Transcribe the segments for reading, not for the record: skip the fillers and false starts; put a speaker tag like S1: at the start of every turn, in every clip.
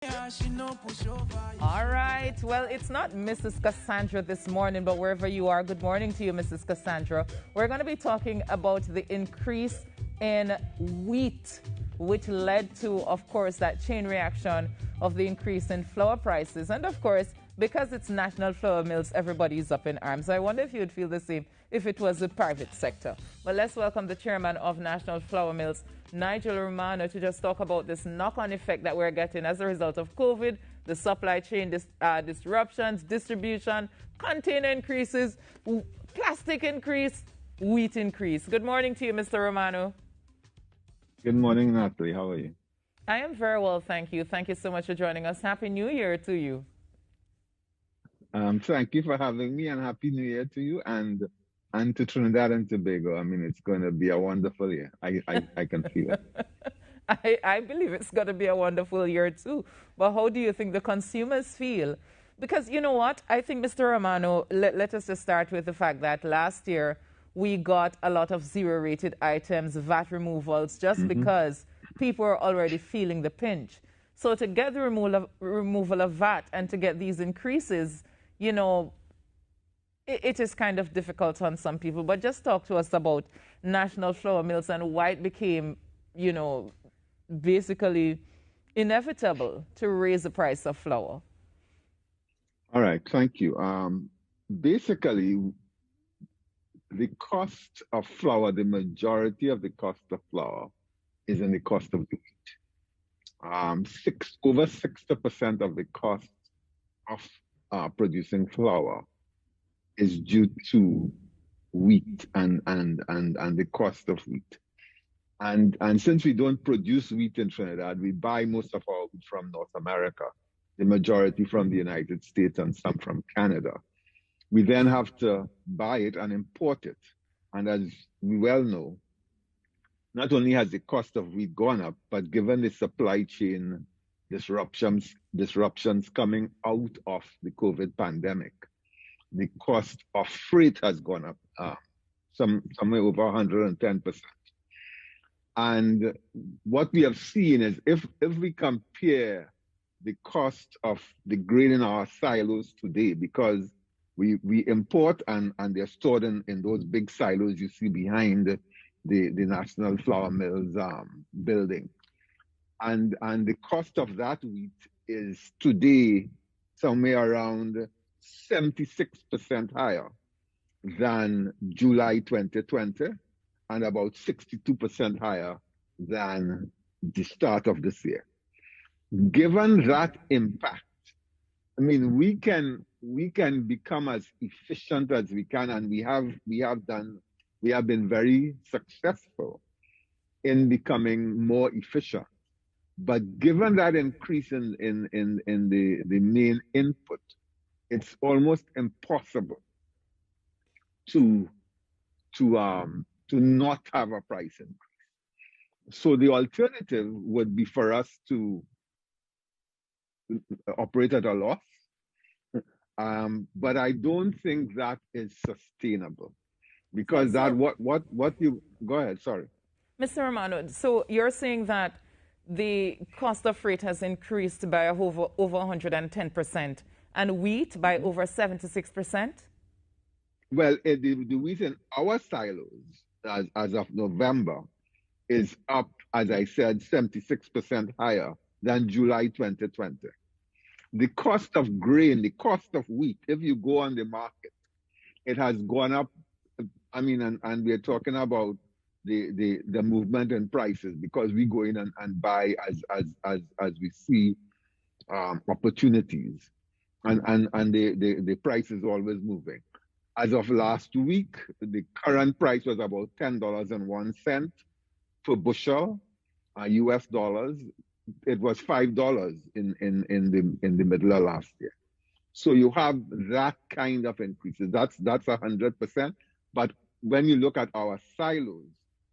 S1: All right. Well, it's not Mrs. Cassandra this morning, but wherever you are, good morning to you, Mrs. Cassandra. We're going to be talking about the increase in wheat, which led to, of course, that chain reaction of the increase in flour prices. And, of course, because it's national flour mills, everybody's up in arms. I wonder if you'd feel the same if it was the private sector. But let's welcome the chairman of National Flour Mills, Nigel Romano, to just talk about this knock-on effect that we're getting as a result of COVID, the supply chain disruptions, distribution, container increases, plastic increase, wheat increase. Good morning to you, Mr. Romano.
S2: Good morning, Natalie. How are you?
S1: I am very well, thank you. Thank you so much for joining us. Happy New Year to you.
S2: Thank you for having me, and Happy New Year to you and to Trinidad and Tobago. I mean, it's going to be a wonderful year. I can feel it.
S1: I believe it's going to be a wonderful year too. But how do you think the consumers feel? Because you know what? I think, Mr. Romano, let us just start with the fact that last year we got a lot of zero-rated items, VAT removals, just because people are already feeling the pinch. So to get the removal of VAT and to get these increases, you know, it is kind of difficult on some people. But just talk to us about National Flour Mills and why it became, you know, basically inevitable to raise the price of flour.
S2: All right, thank you. Basically, the cost of flour, the majority of the cost of flour is in the cost of the wheat. Over 60% of the cost of producing flour is due to wheat and the cost of wheat. And since we don't produce wheat in Trinidad, we buy most of our wheat from North America, the majority from the United States and some from Canada. We then have to buy it and import it. And as we well know, not only has the cost of wheat gone up, but given the supply chain disruptions coming out of the COVID pandemic, the cost of freight has gone up somewhere over 110%. And what we have seen is if we compare the cost of the grain in our silos today, because we import and they're stored in those big silos you see behind the National Flour Mills building. And the cost of that wheat is today somewhere around 76% higher than July 2020 and about 62% higher than the start of this year. Given that impact, I mean, we can become as efficient as we can, and we have been very successful in becoming more efficient. But given that increase in the main input, it's almost impossible to not have a price increase. So the alternative would be for us to operate at a loss. But I don't think that is sustainable, because what you go ahead, sorry.
S1: Mr. Romano, so you're saying that the cost of freight has increased by over 110% and wheat by over 76%?
S2: Well, the wheat in our silos as of November is up, as I said, 76% higher than July 2020. The cost of grain, the cost of wheat, if you go on the market, it has gone up. I mean, and we're talking about the movement in prices, because we go in and buy as we see opportunities, and the price is always moving. As of last week, the current price was about $10.01 per bushel, US dollars. It was $5 in the middle of last year. So you have that kind of increases. That's 100%. But when you look at our silos,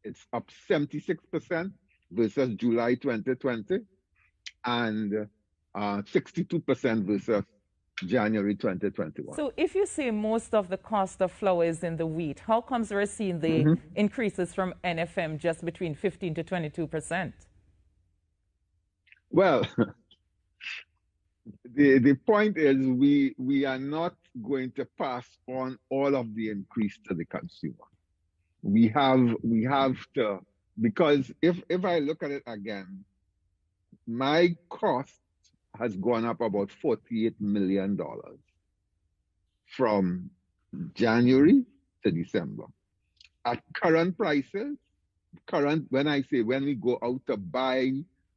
S2: it's up 76% versus July 2020 and 62% versus January 2021.
S1: So if you say most of the cost of flour is in the wheat, how comes we're seeing the increases from NFM just between 15 to 22%?
S2: Well, The point is we are not going to pass on all of the increase to the consumer. We have to, because if I look at it again, my cost has gone up about $48 million from January to December. At current prices, when I say when we go out to buy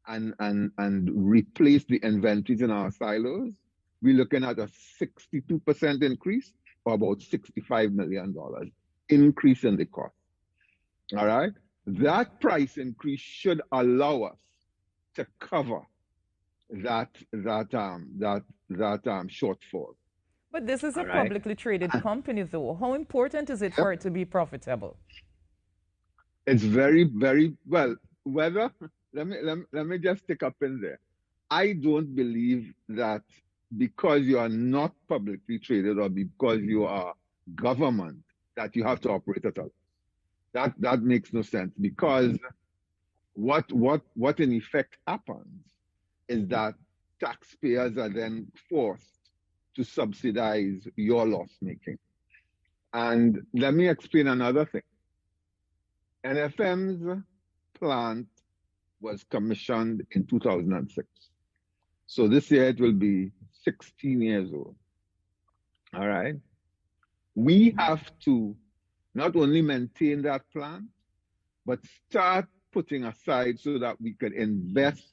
S2: and replace the inventories in our silos, we're looking at a 62% increase, or about $65 million increase in the cost. All right? That price increase should allow us to cover that shortfall.
S1: But this is a
S2: All right?
S1: publicly traded company, though. How important is it for it to be profitable?
S2: It's very, very well. Whether let me just stick up in there. I don't believe that because you are not publicly traded or because you are government that you have to operate at all. That makes no sense, because what in effect happens is that taxpayers are then forced to subsidize your loss making. And let me explain another thing. NFM's plant was commissioned in 2006. So this year it will be 16 years old. All right. We have to not only maintain that plant, but start putting aside so that we could invest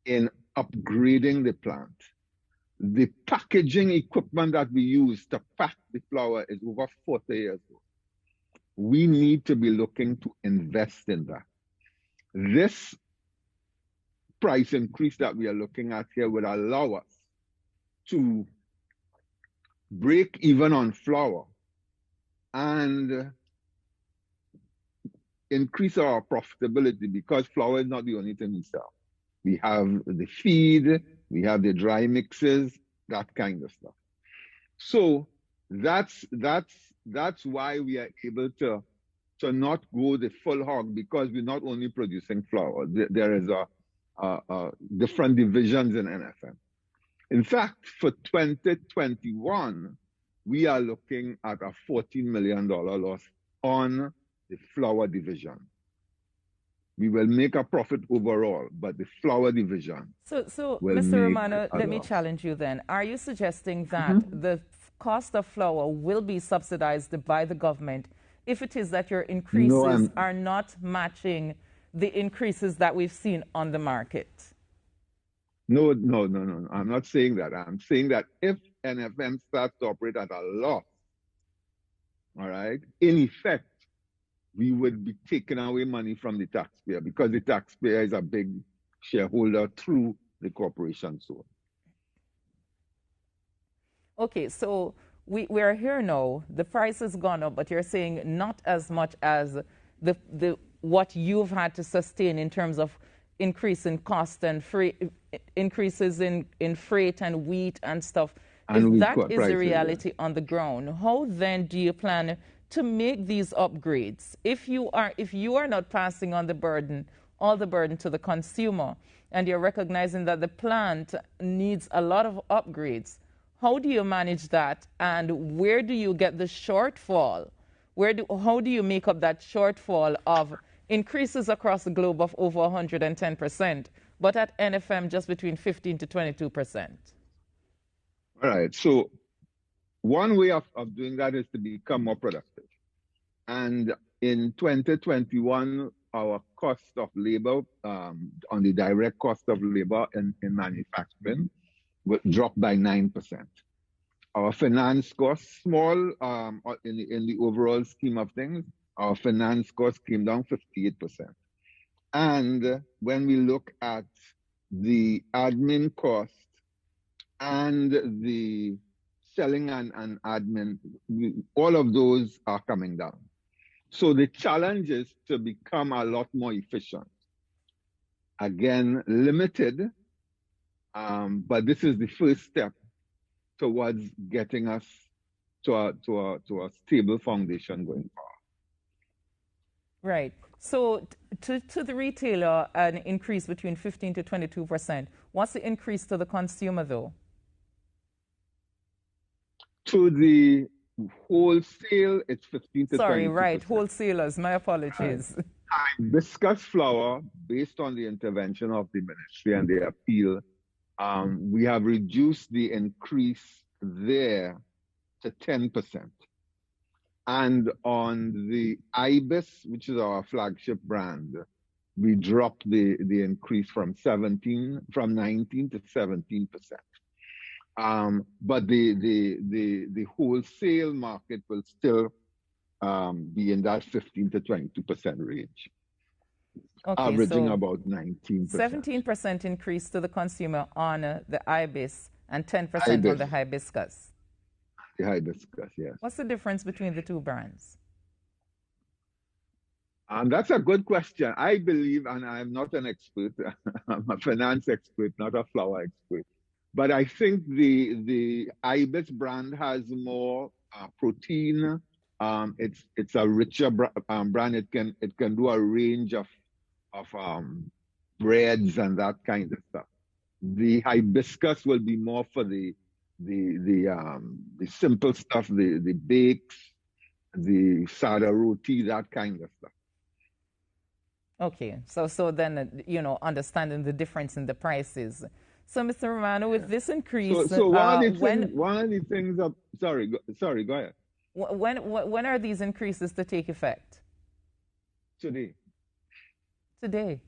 S2: in upgrading the plant. The packaging equipment that we use to pack the flour is over 40 years old. We need to be looking to invest in that. This price increase that we are looking at here would allow us to break even on flour and increase our profitability, because flour is not the only thing we sell. We have the feed, we have the dry mixes, that kind of stuff. So that's why we are able to not go the full hog, because we're not only producing flour. There is different divisions in NFM. In fact, for 2021, we are looking at a $14 million loss on the flour division. We will make a profit overall, but the flour division.
S1: So Mr. Romano, let me challenge you then. Are you suggesting that the cost of flour will be subsidized by the government if it is that your increases are not matching the increases that we've seen on the market?
S2: No. I'm not saying that. I'm saying that if NFM starts to operate at a loss, all right, in effect, we would be taking away money from the taxpayer, because the taxpayer is a big shareholder through the corporation. So,
S1: okay, so we are here now. The price has gone up, but you're saying not as much as the what you've had to sustain in terms of increase in cost and increases in freight and wheat and stuff. If that is the reality on the ground, how then do you plan to make these upgrades? If you are not passing on all the burden to the consumer, and you're recognizing that the plant needs a lot of upgrades, how do you manage that, and where do you get the shortfall? How do you make up that shortfall of increases across the globe of over 110%, but at NFM just between 15 to 22%?
S2: All right. So one way of doing that is to become more productive. And in 2021, our cost of labor, on the direct cost of labor in manufacturing, dropped by 9%. Our finance costs, small in the overall scheme of things, our finance costs came down 58%. And when we look at the admin cost and the selling and admin, all of those are coming down. So the challenge is to become a lot more efficient. Again, limited, but this is the first step towards getting us to a stable foundation going forward.
S1: Right. So to the retailer, an increase between 15 to 22%. What's the increase to the consumer, though?
S2: To the wholesale, it's 15 to
S1: Sorry,
S2: 22%.
S1: right, wholesalers, my apologies.
S2: Hibiscus flower, based on the intervention of the ministry and the appeal, we have reduced the increase there to 10%. And on the Ibis, which is our flagship brand, we dropped the increase from 19 to 17%. But the wholesale market will still be in that 15 to 22% range,
S1: Okay,
S2: averaging
S1: so
S2: about 19%.
S1: 17% increase to the consumer on the Ibis and 10% on
S2: Ibis.
S1: the hibiscus.
S2: The hibiscus, yes.
S1: What's the difference between the two brands?
S2: That's a good question. I believe, and I'm not an expert, I'm a finance expert, not a flower expert, but I think the Ibis brand has more protein. It's a richer brand. It can do a range of breads and that kind of stuff. The hibiscus will be more for the simple stuff, the bakes, the sada roti, that kind of stuff.
S1: Okay, so then, understanding the difference in the prices. So, Mr. Romano, with this increase,
S2: so one of the things, sorry, go ahead.
S1: When are these increases to take effect?
S2: Today.
S1: Today.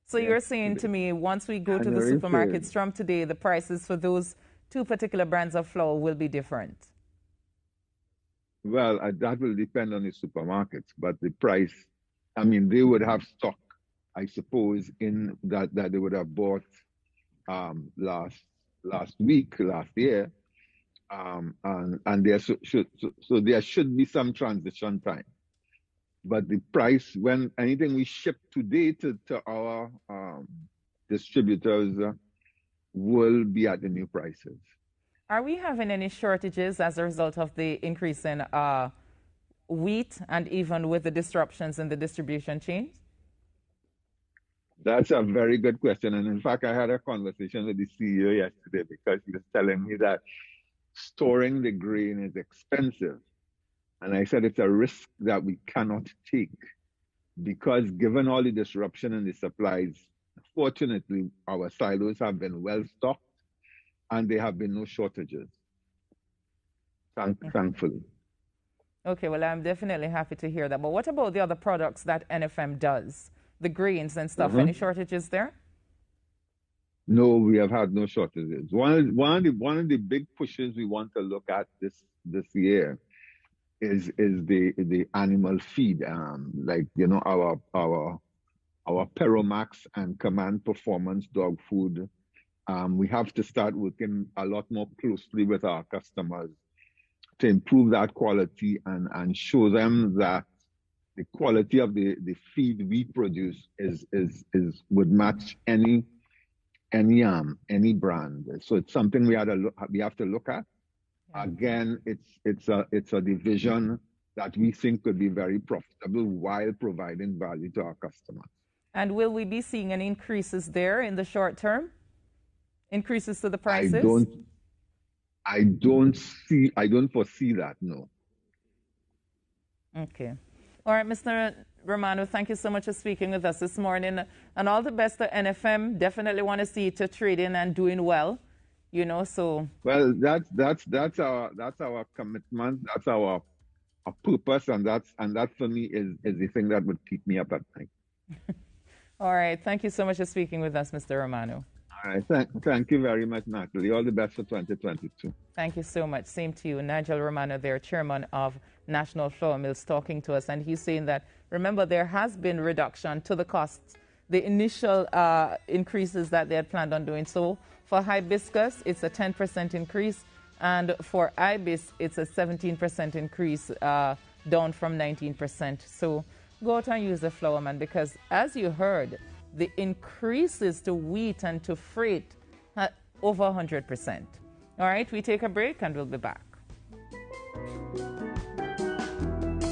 S1: So yes, you're saying today to me, once we go to the supermarkets from today, the prices for those two particular brands of flour will be different?
S2: Well, that will depend on the supermarkets, but the price, I mean, they would have stock, I suppose, in that they would have bought last year, and there there should be some transition time. But the price, when anything we ship today to our distributors will be at the new prices.
S1: Are we having any shortages as a result of the increase in wheat and even with the disruptions in the distribution chains?
S2: That's a very good question. And in fact, I had a conversation with the CEO yesterday because he was telling me that storing the grain is expensive. And I said it's a risk that we cannot take because given all the disruption in the supplies, fortunately, our silos have been well stocked and there have been no shortages, thankfully.
S1: Okay, well, I'm definitely happy to hear that. But what about the other products that NFM does? The grains and stuff, any shortages there?
S2: No, we have had no shortages. One of the big pushes we want to look at this year is the animal feed. Like, our Peromax and Command Performance dog food. We have to start working a lot more closely with our customers to improve that quality and show them that the quality of the feed we produce would match any brand. So it's something we have to look at. Again, it's a division that we think could be very profitable while providing value to our customers.
S1: And will we be seeing any increases there in the short term? Increases to the prices?
S2: I don't foresee that, no.
S1: Okay. All right, Mr. Romano, thank you so much for speaking with us this morning. And all the best to NFM. Definitely want to see it to trading and doing well. So.
S2: Well, that's our commitment. That's our purpose, and that for me is the thing that would keep me up at night.
S1: All right. Thank you so much for speaking with us, Mr. Romano.
S2: All right. Thank you very much, Natalie. All the best for 2022.
S1: Thank you so much. Same to you. Nigel Romano, their chairman of National Flour Mills, talking to us. And he's saying that, remember, there has been reduction to the costs, the initial increases that they had planned on doing. So for hibiscus, it's a 10% increase. And for ibis, it's a 17% increase, down from 19%. So go out and use the flour, man, because as you heard, the increases to wheat and to freight over 100%. All right, we take a break and we'll be back.